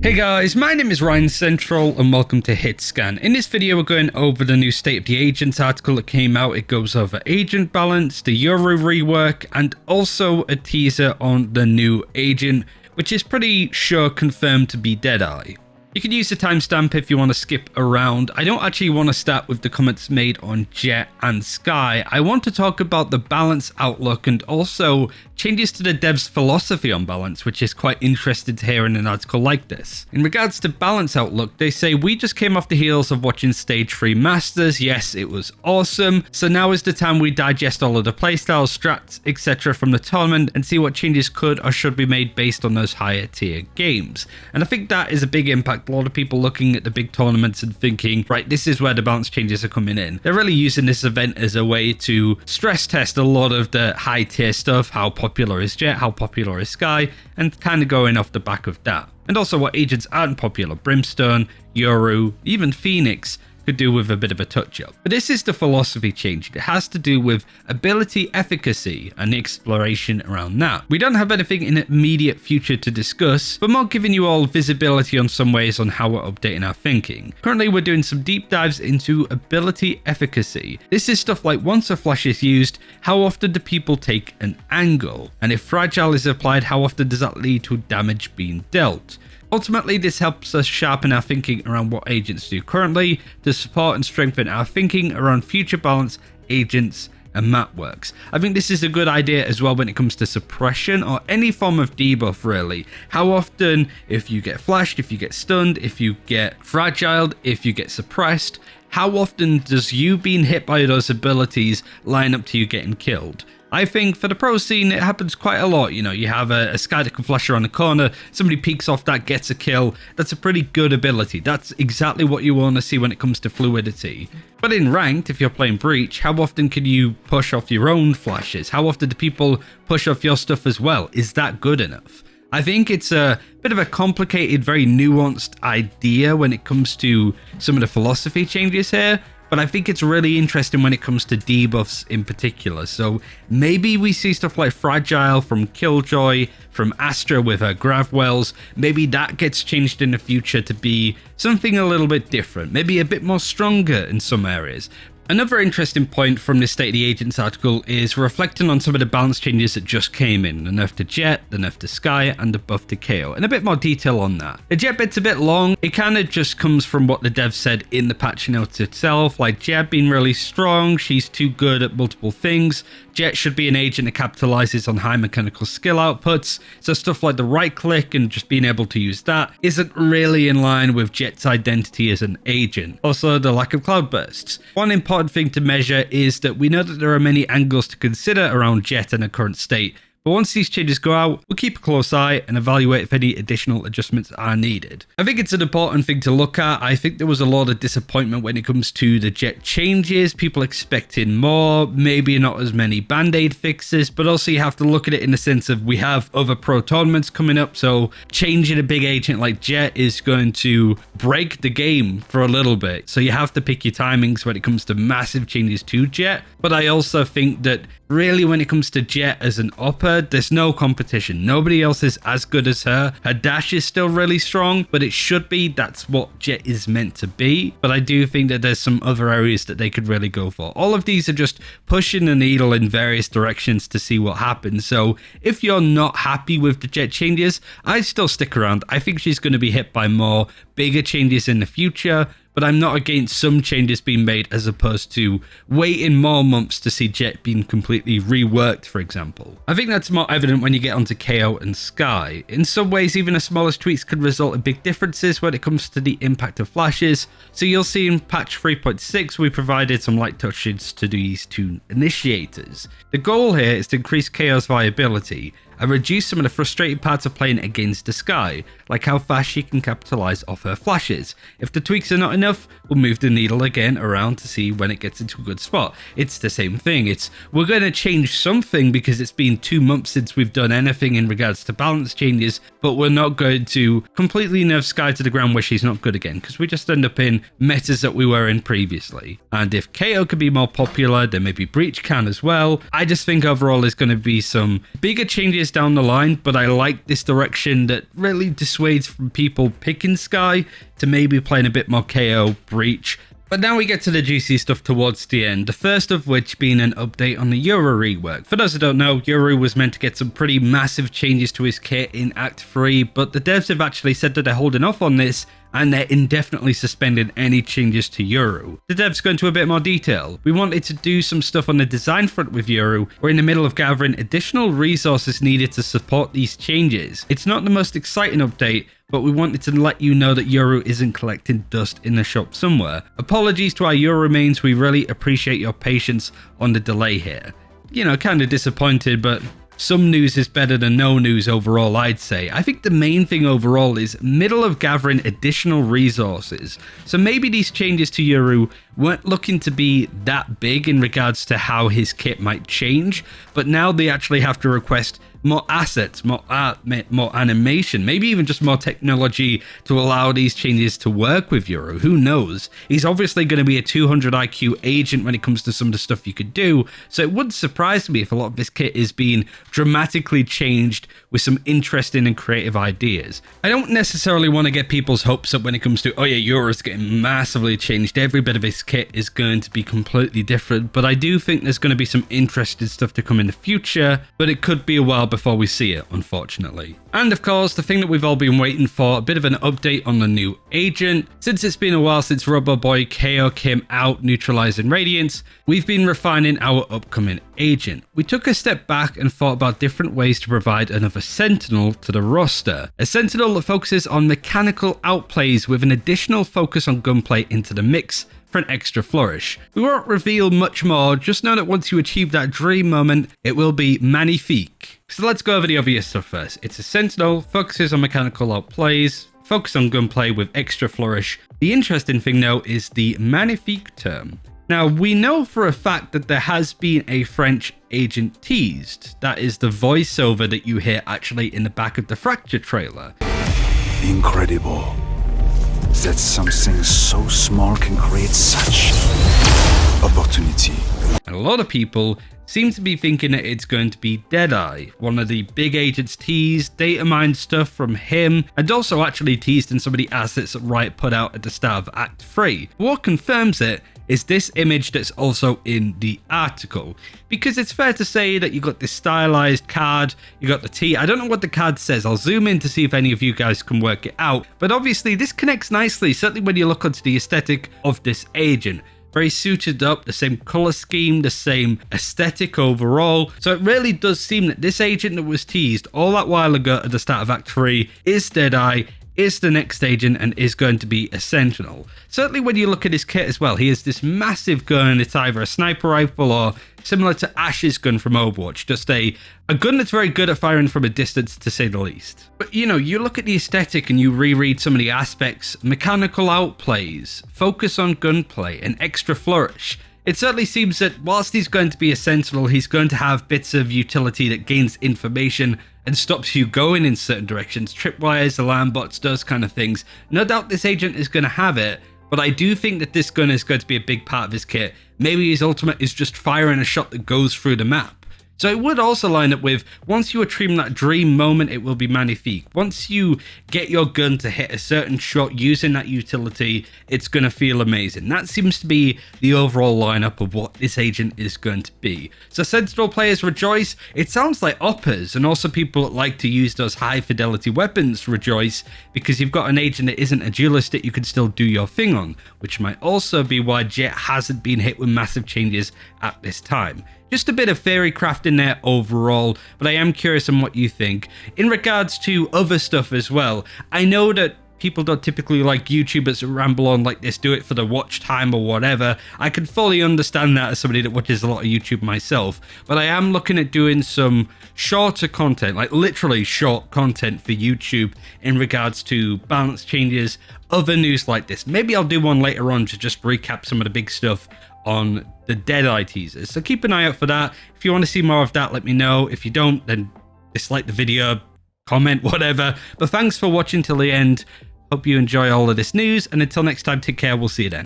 Hey guys, my name is RyanCentral and welcome to HitScan. In this video we're going over the new State of the Agents article that came out. It goes over agent balance, the Yoru rework, and also a teaser on the new agent, which is pretty sure confirmed to be DEADEYE. You can use the timestamp if you want to skip around. I don't actually want to start with the comments made on Jett and Skye. I want to talk about the balance outlook and also changes to the devs' philosophy on balance, which is quite interesting to hear in an article like this. In regards to balance outlook, they say, we just came off the heels of watching Stage 3 Masters. Yes, it was awesome. So now is the time we digest all of the playstyles, strats, etc. from the tournament and see what changes could or should be made based on those higher tier games. And I think that is a big impact. A lot of people looking at the big tournaments and thinking, right, this is where the balance changes are coming in. They're really using this event as a way to stress test a lot of the high tier stuff. How popular is Jett? How popular is Skye? And kind of going off the back of that. And also what agents aren't popular. Brimstone, Yoru, even Phoenix could do with a bit of a touch-up. But this is the philosophy change. It has to do with ability efficacy and the exploration around that. We don't have anything in the immediate future to discuss, but more giving you all visibility on some ways on how we're updating our thinking. Currently, we're doing some deep dives into ability efficacy. This is stuff like once a flash is used, how often do people take an angle? And if fragile is applied, how often does that lead to damage being dealt? Ultimately, this helps us sharpen our thinking around what agents do currently to support and strengthen our thinking around future balance, agents, and map works. I think this is a good idea as well when it comes to suppression or any form of debuff really. How often, if you get flashed, if you get stunned, if you get fragiled, if you get suppressed, how often does you being hit by those abilities line up to you getting killed? I think for the pro scene, it happens quite a lot. You know, you have a Skye that can flash around the corner, somebody peeks off that, gets a kill. That's a pretty good ability. That's exactly what you want to see when it comes to fluidity. But in ranked, if you're playing Breach, how often can you push off your own flashes? How often do people push off your stuff as well? Is that good enough? I think it's a bit of a complicated, very nuanced idea when it comes to some of the philosophy changes here. But I think it's really interesting when it comes to debuffs in particular. So maybe we see stuff like Fragile from Killjoy, from Astra with her Gravwells. Maybe that gets changed in the future to be something a little bit different. Maybe a bit more stronger in some areas. Another interesting point from this State of the Agents article is reflecting on some of the balance changes that just came in. The nerf to Jett, the nerf to Skye, and the buff to Kayo. And a bit more detail on that. The Jett bit's a bit long. It kind of just comes from what the dev said in the patch notes itself. Like Jett being really strong, she's too good at multiple things. Jett should be an agent that capitalizes on high mechanical skill outputs. So stuff like the right click and just being able to use that isn't really in line with Jett's identity as an agent. Also, the lack of cloud bursts. One important thing to measure is that we know that there are many angles to consider around Jett in her current state. But once these changes go out, we'll keep a close eye and evaluate if any additional adjustments are needed. I think it's an important thing to look at. I think there was a lot of disappointment when it comes to the Jett changes. People expecting more, maybe not as many band-aid fixes, but also you have to look at it in the sense of we have other pro tournaments coming up. So changing a big agent like Jett is going to break the game for a little bit. So you have to pick your timings when it comes to massive changes to Jett. But I also think that really when it comes to Jett as an upper, there's no competition. Nobody else is as good as her. Her dash is still really strong, but it should be. That's what Jett is meant to be. But I do think that there's some other areas that they could really go for. All of these are just pushing the needle in various directions to see what happens. So if you're not happy with the Jett changes, I'd still stick around. I think she's going to be hit by more bigger changes in the future. But I'm not against some changes being made as opposed to waiting more months to see Jett being completely reworked, for example. I think that's more evident when you get onto Kayo and Skye. In some ways, even the smallest tweaks could result in big differences when it comes to the impact of flashes. So you'll see in patch 3.6, we provided some light touches to these two initiators. The goal here is to increase Kayo's viability and reduce some of the frustrating parts of playing against the Skye, like how fast she can capitalize off her flashes. If the tweaks are not enough, we'll move the needle again around to see when it gets into a good spot. It's the same thing. We're going to change something because it's been 2 months since we've done anything in regards to balance changes, but we're not going to completely nerf Skye to the ground where she's not good again, because we just end up in metas that we were in previously. And if Kayo could be more popular, then maybe Breach can as well. I just think overall there's going to be some bigger changes years down the line, but I like this direction that really dissuades from people picking Skye to maybe playing a bit more KO Breach. But now we get to the juicy stuff towards the end, the first of which being an update on the Yoru rework. For those who don't know, Yoru was meant to get some pretty massive changes to his kit in Act 3, but the devs have actually said that they're holding off on this and they're indefinitely suspending any changes to Yoru. The devs go into a bit more detail. We wanted to do some stuff on the design front with Yoru. We're in the middle of gathering additional resources needed to support these changes. It's not the most exciting update, but we wanted to let you know that Yoru isn't collecting dust in the shop somewhere. Apologies to our Yoru mains, we really appreciate your patience on the delay here. You know, kind of disappointed, but some news is better than no news overall, I'd say. I think the main thing overall is middle of gathering additional resources. So maybe these changes to Yoru weren't looking to be that big in regards to how his kit might change, but now they actually have to request more assets, more art, more animation, maybe even just more technology to allow these changes to work with Yoru. Who knows? He's obviously going to be a 200 IQ agent when it comes to some of the stuff you could do, so it wouldn't surprise me if a lot of this kit is being dramatically changed with some interesting and creative ideas. I don't necessarily want to get people's hopes up when it comes to, oh yeah, Yoru's getting massively changed, every bit of his kit is going to be completely different, but I do think there's going to be some interesting stuff to come in the future, but it could be a while before we see it, unfortunately. And of course, the thing that we've all been waiting for, a bit of an update on the new agent. Since it's been a while since Rubber Boy Kayo came out neutralizing Radiance, we've been refining our upcoming agent. We took a step back and thought about different ways to provide another Sentinel to the roster. A Sentinel that focuses on mechanical outplays with an additional focus on gunplay into the mix for an extra flourish. We won't reveal much more, just know that once you achieve that dream moment, it will be magnifique. So let's go over the obvious stuff first. It's a Sentinel, focuses on mechanical outplays, focus on gunplay with extra flourish. The interesting thing though is the magnifique term. Now we know for a fact that there has been a French agent teased. That is the voiceover that you hear actually in the back of the Fracture trailer. Incredible that something so small can create such opportunity. And a lot of people seem to be thinking that it's going to be DEADEYE, one of the big agents teased, data mined stuff from him, and also actually teased in some of the assets that Riot put out at the start of Act 3. What confirms it is this image that's also in the article, because it's fair to say that you got this stylized card, you got the T. I don't know what the card says, I'll zoom in to see if any of you guys can work it out, but obviously this connects nicely, certainly when you look onto the aesthetic of this agent. Very suited up, the same color scheme, the same aesthetic overall. So it really does seem that this agent that was teased all that while ago at the start of Act 3 is DEADEYE, is the next agent, and is going to be a Sentinel. Certainly when you look at his kit as well, he has this massive gun. It's either a sniper rifle or similar to Ash's gun from Overwatch, just a gun that's very good at firing from a distance, to say the least. But you know, you look at the aesthetic and you reread some of the aspects, mechanical outplays, focus on gunplay, and extra flourish. It certainly seems that whilst he's going to be a Sentinel, he's going to have bits of utility that gains information and stops you going in certain directions, tripwires, alarm bots, those kind of things. No doubt this agent is going to have it, but I do think that this gun is going to be a big part of his kit. Maybe his ultimate is just firing a shot that goes through the map. So it would also line up with, once you achieve that dream moment, it will be magnifique. Once you get your gun to hit a certain shot using that utility, it's going to feel amazing. That seems to be the overall lineup of what this agent is going to be. So Sentinel players rejoice. It sounds like Oppers and also people that like to use those high fidelity weapons rejoice, because you've got an agent that isn't a duelist that you can still do your thing on, which might also be why Jett hasn't been hit with massive changes at this time. Just a bit of theory craft in there overall, but I am curious on what you think. In regards to other stuff as well, I know that people don't typically like YouTubers that ramble on like this, do it for the watch time or whatever. I can fully understand that as somebody that watches a lot of YouTube myself, but I am looking at doing some shorter content, like literally short content for YouTube in regards to balance changes, other news like this. Maybe I'll do one later on to just recap some of the big stuff on the DEADEYE teasers. So keep an eye out for that. If you want to see more of that, let me know. If you don't, then dislike the video, comment, whatever. But thanks for watching till the end. Hope you enjoy all of this news, and until next time, take care. We'll see you then.